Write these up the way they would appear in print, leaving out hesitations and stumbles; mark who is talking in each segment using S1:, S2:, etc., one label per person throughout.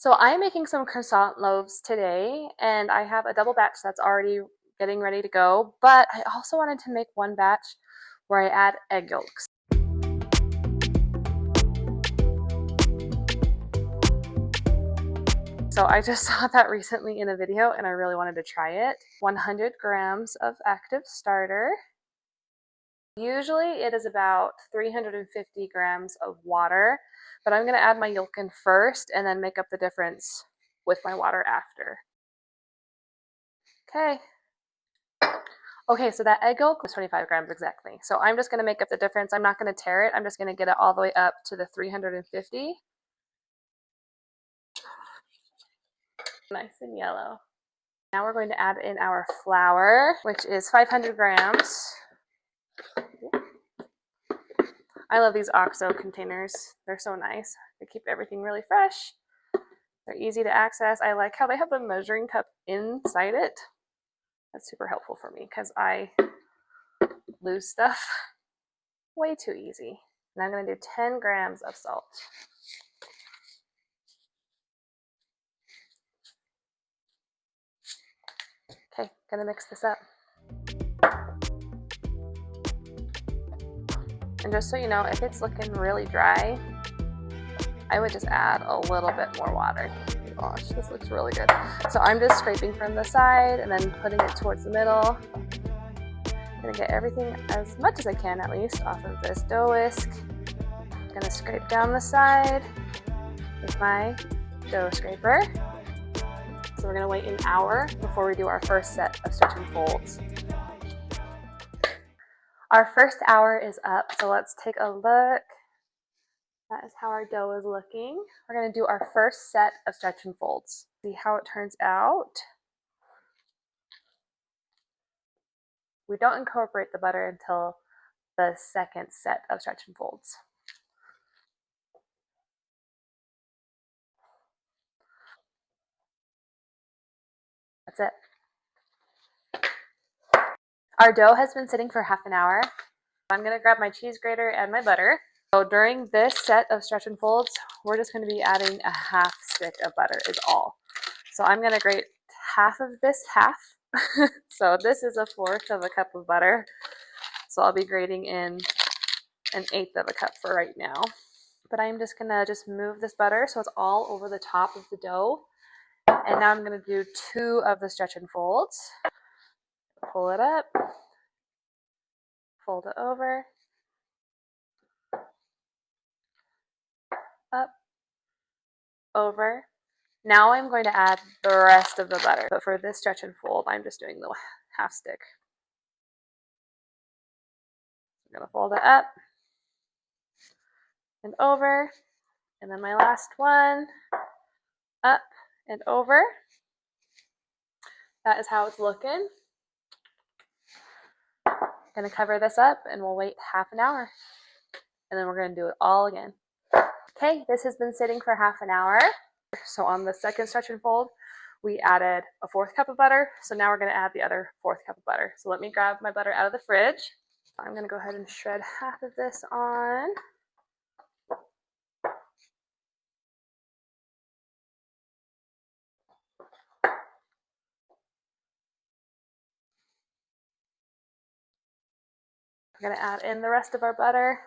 S1: So I'm making some croissant loaves today, and I have a double batch that's already getting ready to go, but I also wanted to make one batch where I add egg yolks. So I just saw that recently in a video and I really wanted to try it. 100 grams of active starter. Usually it is about 350 grams of water, but I'm going to add my yolk in first and then make up the difference with my water after. Okay, so that egg yolk was 25 grams exactly. So I'm just going to make up the difference. I'm not going to tear it. I'm just going to get it all the way up to the 350. Nice and yellow. Now we're going to add in our flour, which is 500 grams. I love these OXO containers. They're so nice. They keep everything really fresh. They're easy to access. I like how they have the measuring cup inside it. That's super helpful for me because I lose stuff way too easy. And I'm going to do 10 grams of salt. Okay, gonna mix this up. And just so you know, if it's looking really dry, I would just add a little bit more water. Gosh, this looks really good. So I'm just scraping from the side and then putting it towards the middle. I'm gonna get everything as much as I can, at least, off of this dough whisk. I'm gonna scrape down the side with my dough scraper. So we're gonna wait an hour before we do our first set of stretch and folds. Our first hour is up, so let's take a look. That is how our dough is looking. We're going to do our first set of stretch and folds. See how it turns out. We don't incorporate the butter until the second set of stretch and folds. That's it. Our dough has been sitting for half an hour. I'm going to grab my cheese grater and my butter. So during this set of stretch and folds, we're just going to be adding a half stick of butter is all. So I'm going to grate half of this half. So this is 1/4 of a cup of butter. So I'll be grating in 1/8 of a cup for right now. But I'm just going to move this butter so it's all over the top of the dough. And now I'm going to do 2 of the stretch and folds. Pull it up, fold it over, up, over. Now I'm going to add the rest of the butter, but for this stretch and fold, I'm just doing the half stick. I'm going to fold it up and over, and then my last one, up and over. That is how it's looking. I'm going to cover this up and we'll wait half an hour, and then we're going to do it all again. Okay, this has been sitting for half an hour. So on the second stretch and fold, we added 1/4 cup of butter. So now we're going to add the other 1/4 cup of butter. So let me grab my butter out of the fridge. I'm going to go ahead and shred half of this on. We're going to add in the rest of our butter.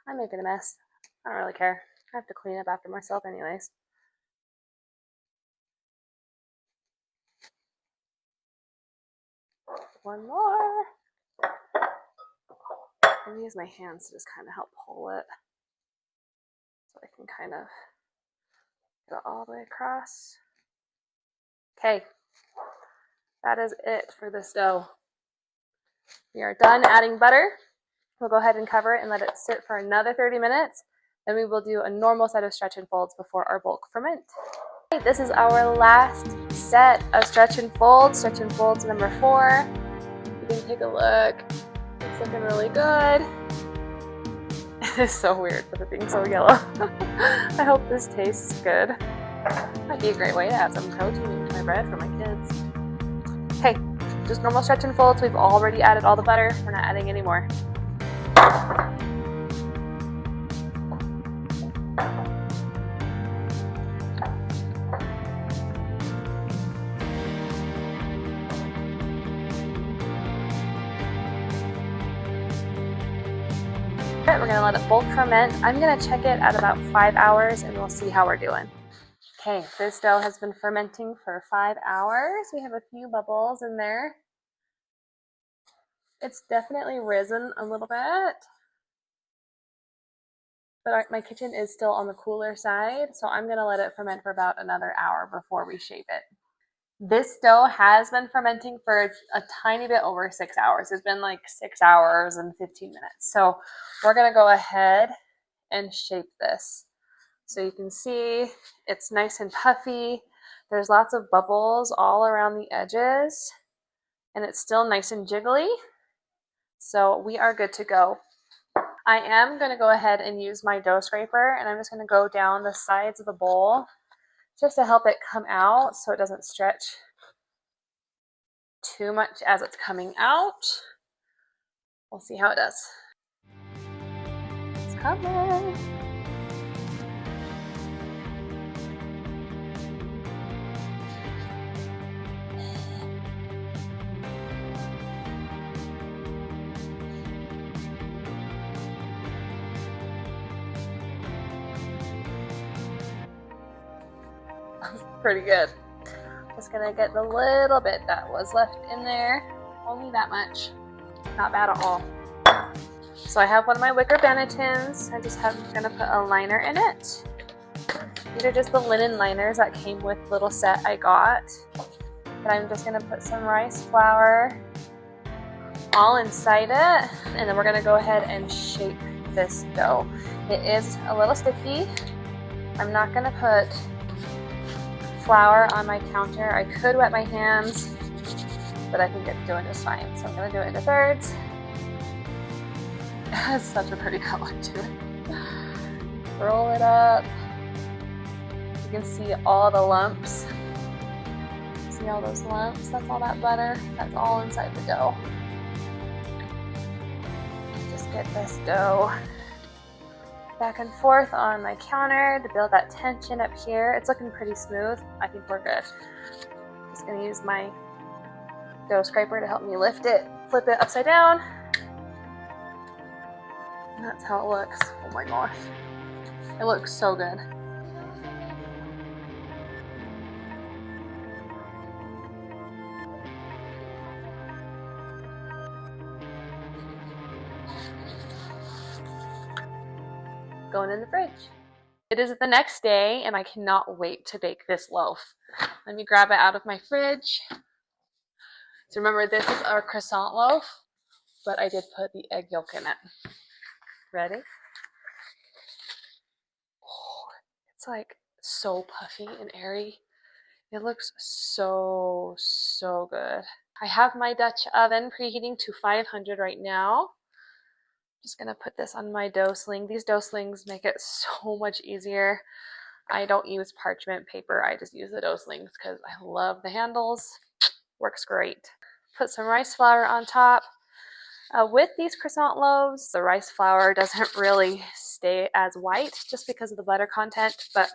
S1: I'm making a mess. I don't really care. I have to clean up after myself anyways. One more. I'm going to use my hands to just kind of help pull it so I can kind of go all the way across. Okay, that is it for this dough. We are done adding butter. We'll go ahead and cover it and let it sit for another 30 minutes. Then we will do a normal set of stretch and folds before our bulk ferment. Okay, this is our last set of stretch and folds number 4. You can take a look. It's looking really good. It's so weird with it being so yellow. I hope this tastes good. Might be a great way to add some protein into my bread for my kids. Okay, just normal stretch and folds. We've already added all the butter. We're not adding any more. it. We're gonna let it bulk ferment. I'm gonna check it at about 5 hours and we'll see how we're doing. Okay, this dough has been fermenting for 5 hours. We have a few bubbles in there. It's definitely risen a little bit, but my kitchen is still on the cooler side, so I'm gonna let it ferment for about another hour before we shape it. This dough has been fermenting for a tiny bit over 6 hours. It's been like 6 hours and 15 minutes. So we're gonna go ahead and shape this. So you can see it's nice and puffy. There's lots of bubbles all around the edges, and it's still nice and jiggly. So we are good to go. I am going to go ahead and use my dough scraper, and I'm just going to go down the sides of the bowl just to help it come out so it doesn't stretch too much as it's coming out. We'll see how it does. It's coming. Pretty good. Just gonna get the little bit that was left in there. Only that much. Not bad at all. So I have one of my wicker bannetons. I'm gonna put a liner in it. These are just the linen liners that came with the little set I got. But I'm just gonna put some rice flour all inside it, and then we're gonna go ahead and shape this dough. It is a little sticky. I'm not gonna put flour on my counter. I could wet my hands, but I think it's doing just fine. So I'm gonna do it into thirds. It has such a pretty color to it. Roll it up. You can see all the lumps. See all those lumps? That's all that butter. That's all inside the dough. Just get this dough back and forth on my counter to build that tension up here. It's looking pretty smooth. I think we're good. Just gonna use my dough scraper to help me lift it, flip it upside down. And that's how it looks. Oh my gosh. It looks so good. Going in the fridge. It is the next day and I cannot wait to bake this loaf. Let me grab it out of my fridge. So remember, this is our croissant loaf, but I did put the egg yolk in it. Ready? Oh, it's like so puffy and airy. It looks so, so good. I have my Dutch oven preheating to 500 right now. Just gonna put this on my dough sling. These dough slings make it so much easier. I don't use parchment paper. I just use the dough slings because I love the handles. Works great. Put some rice flour on top. With these croissant loaves, the rice flour doesn't really stay as white just because of the butter content, but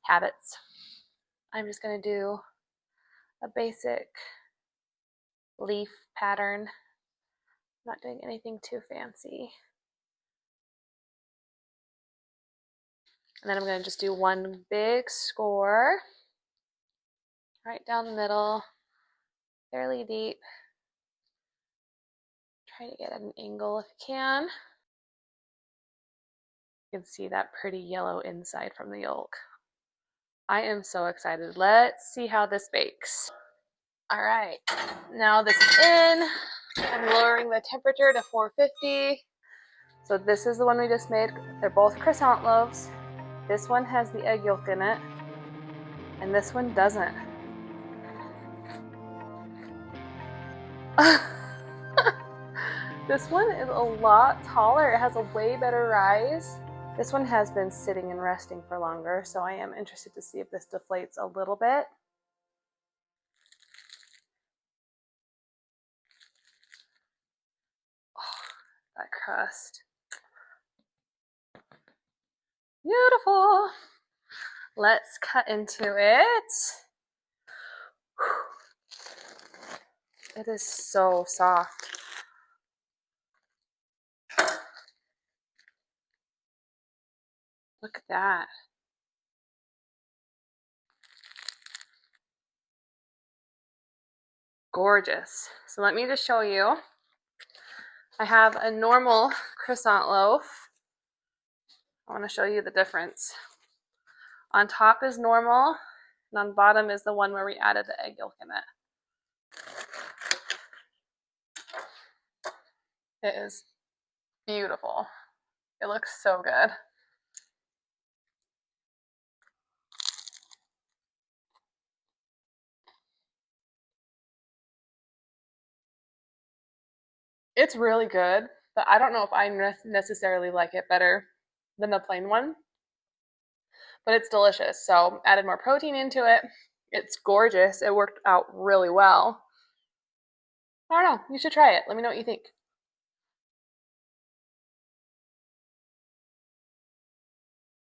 S1: habits. I'm just gonna do a basic leaf pattern. Not doing anything too fancy. And then I'm going to just do one big score right down the middle, fairly deep. Try to get at an angle if you can. You can see that pretty yellow inside from the yolk. I am so excited. Let's see how this bakes. All right, now this is in. I'm lowering the temperature to 450. So this is the one we just made. They're both croissant loaves. This one has the egg yolk in it, and this one doesn't. This one is a lot taller. It has a way better rise. This one has been sitting and resting for longer, so I am interested to see if this deflates a little bit. Oh, that crust. Beautiful. Let's cut into it. It is so soft. Look at that. Gorgeous. So let me just show you. I have a normal croissant loaf. I want to show you the difference. On top is normal, and on bottom is the one where we added the egg yolk in it. It is beautiful. It looks so good. It's really good, but I don't know if I necessarily like it better than the plain one. But it's delicious. So added more protein into it. It's gorgeous. It worked out really well. I don't know. You should try it. Let me know what you think.